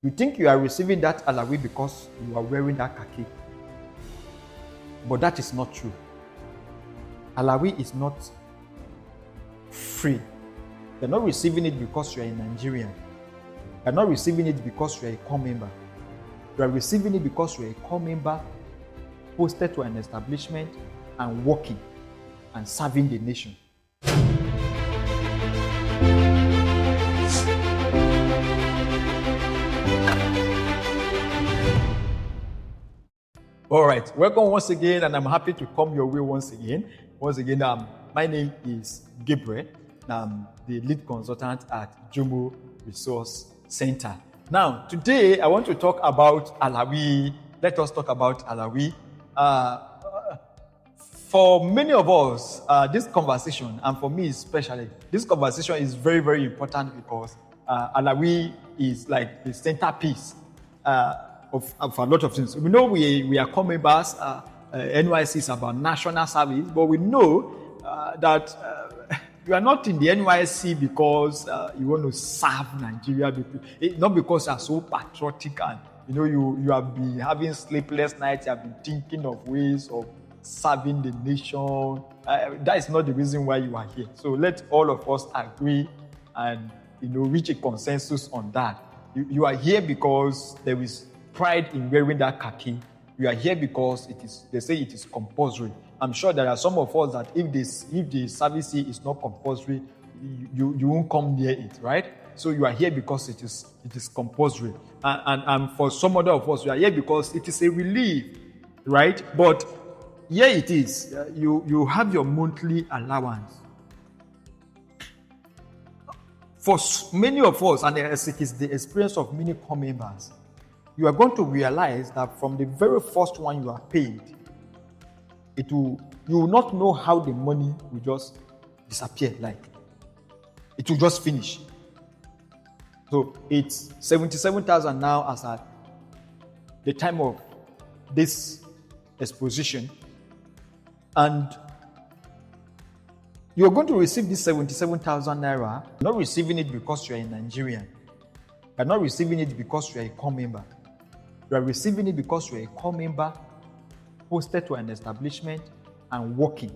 You think you are receiving that allowance because you are wearing that khaki. But that is not true. Allowance is not free. You're not receiving it because you're a Nigerian. You're not receiving it because you're a core member. You are receiving it because you're a core member posted to an establishment and working and serving the nation. All right, welcome once again, and I'm happy to come your way once again. My name is Gabriel. I'm the lead consultant at Jomo Resource Center. Now, today I want to talk about Allawee. Let us talk about Allawee. For many of us, this conversation, and for me especially, this conversation is very, very important because Allawee is like the centerpiece of a lot of things. We know we are core members. NYSC is about national service, but we know that you are not in the NYSC because you want to serve Nigeria, not because you are so patriotic and you have been having sleepless nights. You have been thinking of ways of serving the nation. That is not the reason why you are here. So let all of us agree and reach a consensus on that. You are here because there is pride in wearing that khaki. You are here because they say it is compulsory. I'm sure there are some of us that if the service is not compulsory, you won't come near it, right? So you are here because it is compulsory. And for some other of us, you are here because it is a relief, right? But here it is. You have your monthly allowance. For many of us, and it is the experience of many core members, you are going to realize that from the very first one you are paid, you will not know how the money will just disappear. Like it will just finish. So it's 77,000 now as at the time of this exposition, and you're going to receive this 77,000 naira. You're not receiving it because you're a Nigerian. You're not receiving it because you're a core member. You are receiving it because you're a core member posted to an establishment and working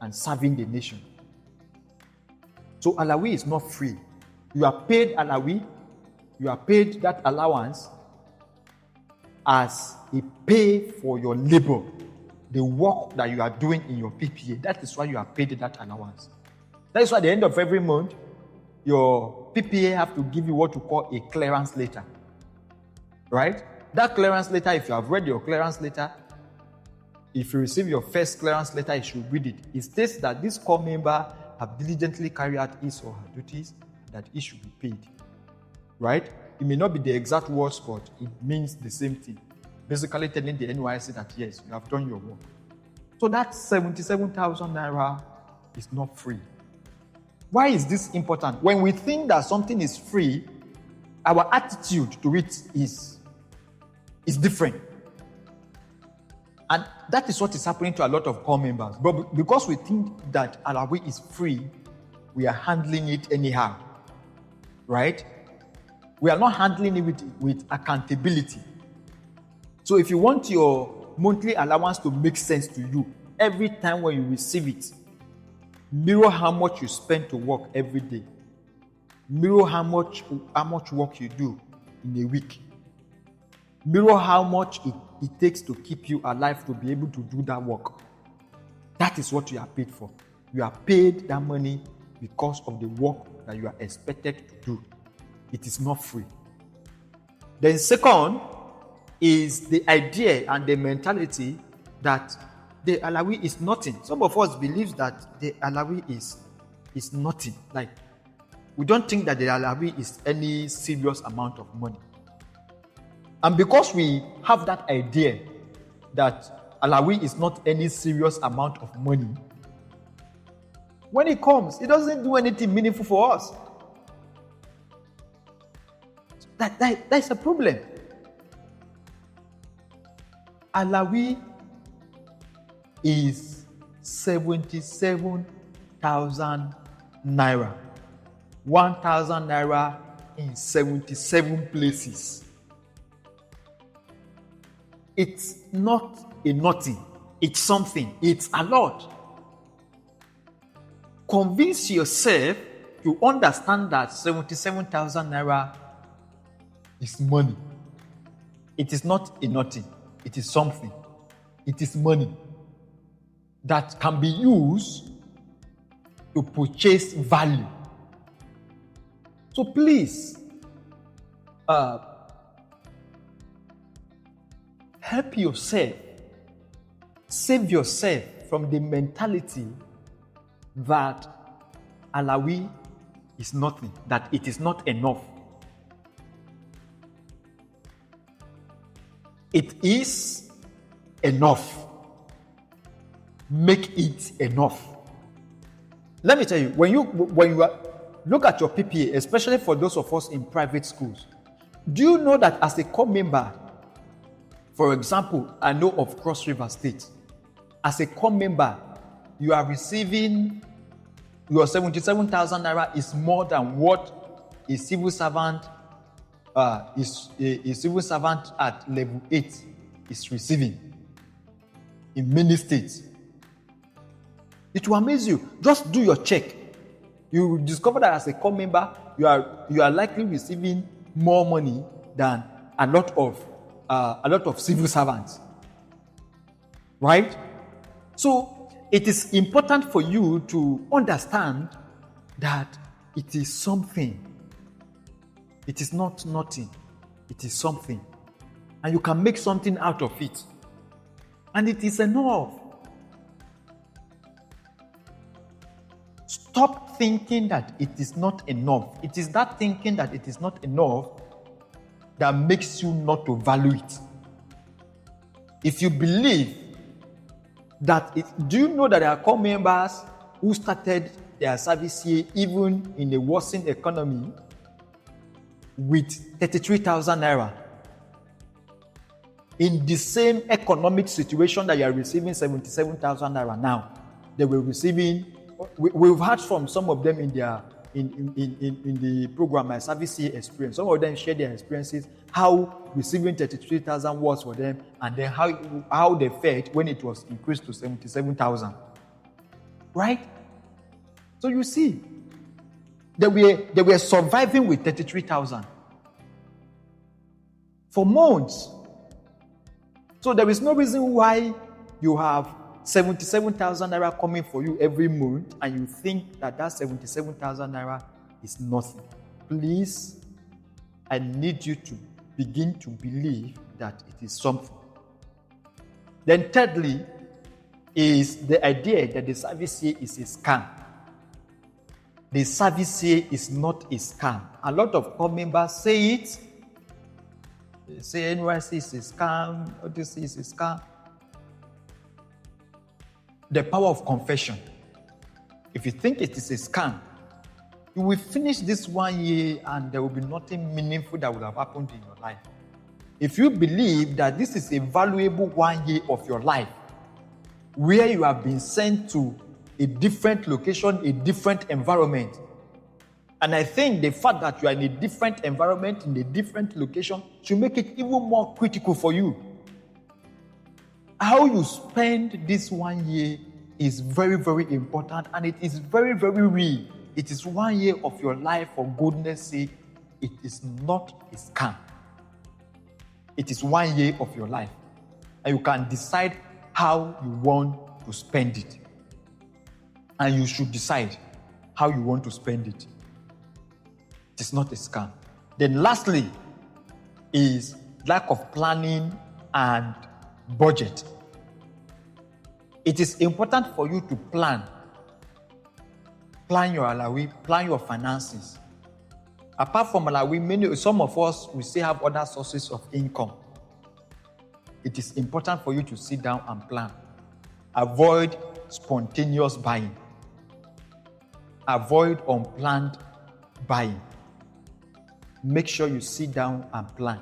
and serving the nation. So Allawee is not free. You are paid Allawee. You are paid that allowance as a pay for your labor, the work that you are doing in your PPA. That is why you are paid that allowance. That is why at the end of every month, your PPA have to give you what you call a clearance letter, right? That clearance letter, if you have read your clearance letter, if you receive your first clearance letter, you should read it. It states that this core member have diligently carried out his or her duties, that he should be paid, right? It may not be the exact words, but it means the same thing. Basically telling the NYSC that yes, you have done your work. So that 77,000 naira is not free. Why is this important? When we think that something is free, our attitude to it is different. And that is what is happening to a lot of core members. But because we think that Allawee is free, we are handling it anyhow, right? We are not handling it with accountability. So if you want your monthly allowance to make sense to you, every time when you receive it, mirror how much you spend to work every day. Mirror how much work you do in a week. Mirror how much it takes to keep you alive to be able to do that work. That is what you are paid for. You are paid that money because of the work that you are expected to do. It is not free. Then second is the idea and the mentality that the Allawee is nothing. Some of us believe that the Allawee is nothing. Like, we don't think that the Allawee is any serious amount of money. And because we have that idea that Allawee is not any serious amount of money, when it comes, it doesn't do anything meaningful for us. That's a problem. Allawee is 77,000 naira. 1,000 naira in 77 places. It's not a nothing. It's something. It's a lot. Convince yourself to understand that 77,000 naira is money. It is not a nothing. It is something. It is money that can be used to purchase value. So please, help yourself, save yourself from the mentality that Allawee is nothing, that it is not enough. It is enough. Make it enough. Let me tell you, when you look at your PPA, especially for those of us in private schools, do you know that as a core member, for example, I know of Cross River State, as a core member, you are receiving your 77,000 naira is more than what a civil servant a civil servant at level 8 is receiving in many states. It will amaze you. Just do your check. You will discover that as a core member, you are likely receiving more money than a lot of civil servants. Right? So it is important for you to understand that it is something. It is not nothing. It is something. And you can make something out of it. And it is enough. Stop thinking that it is not enough. It is that thinking that it is not enough that makes you not to value it. If you believe that do you know that there are core members who started their service year even in a worsening economy with 33,000 naira? In the same economic situation that you are receiving 77,000 naira now, they were receiving. We've heard from some of them in the program, My Service Year Experience. Some of them share their experiences, how receiving 33,000 was for them, and then how they felt when it was increased to 77,000. Right? So you see, they were surviving with 33,000 for months. So there is no reason why you have 77,000 naira coming for you every month and you think that 77,000 naira is nothing. Please, I need you to begin to believe that it is something. Then thirdly is the idea that the service here is a scam. The service here is not a scam. A lot of core members say it. They say NYSC is a scam, OTC is a scam. The power of confession. If you think it is a scam, you will finish this 1 year and there will be nothing meaningful that will have happened in your life. If you believe that this is a valuable 1 year of your life, where you have been sent to a different location, a different environment, and I think the fact that you are in a different environment, in a different location, should make it even more critical for you. How you spend this 1 year is very, very important, and it is very, very real. It is 1 year of your life, for goodness sake. It is not a scam. It is 1 year of your life, and you can decide how you want to spend it. And you should decide how you want to spend it. It is not a scam. Then lastly is lack of planning and budget. It is important for you to plan your Allawee, plan your finances. Apart from Allawee, some of us, we still have other sources of income. It is important for you to sit down and plan. Avoid spontaneous buying. Avoid unplanned buying. Make sure you sit down and plan.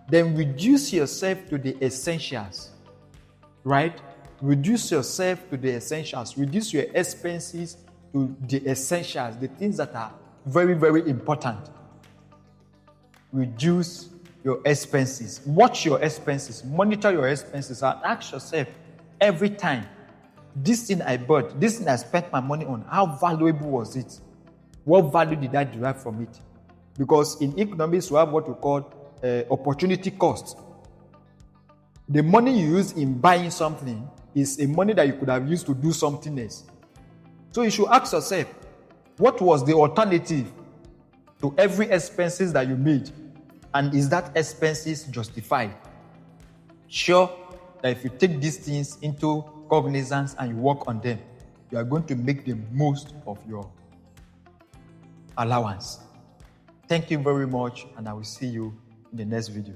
Then reduce yourself to the essentials. Right? Reduce yourself to the essentials. Reduce your expenses to the essentials, the things that are very, very important. reduce your expenses. Watch your expenses, monitor your expenses, and ask yourself every time, this thing I bought, this thing I spent my money on, how valuable was it? What value did I derive from it? Because in economics, we have what we call opportunity cost. The money you use in buying something is a money that you could have used to do something else. So you should ask yourself, what was the alternative to every expenses that you made? And is that expenses justified? Sure that if you take these things into cognizance and you work on them, you are going to make the most of your allowance. Thank you very much, and I will see you in the next video.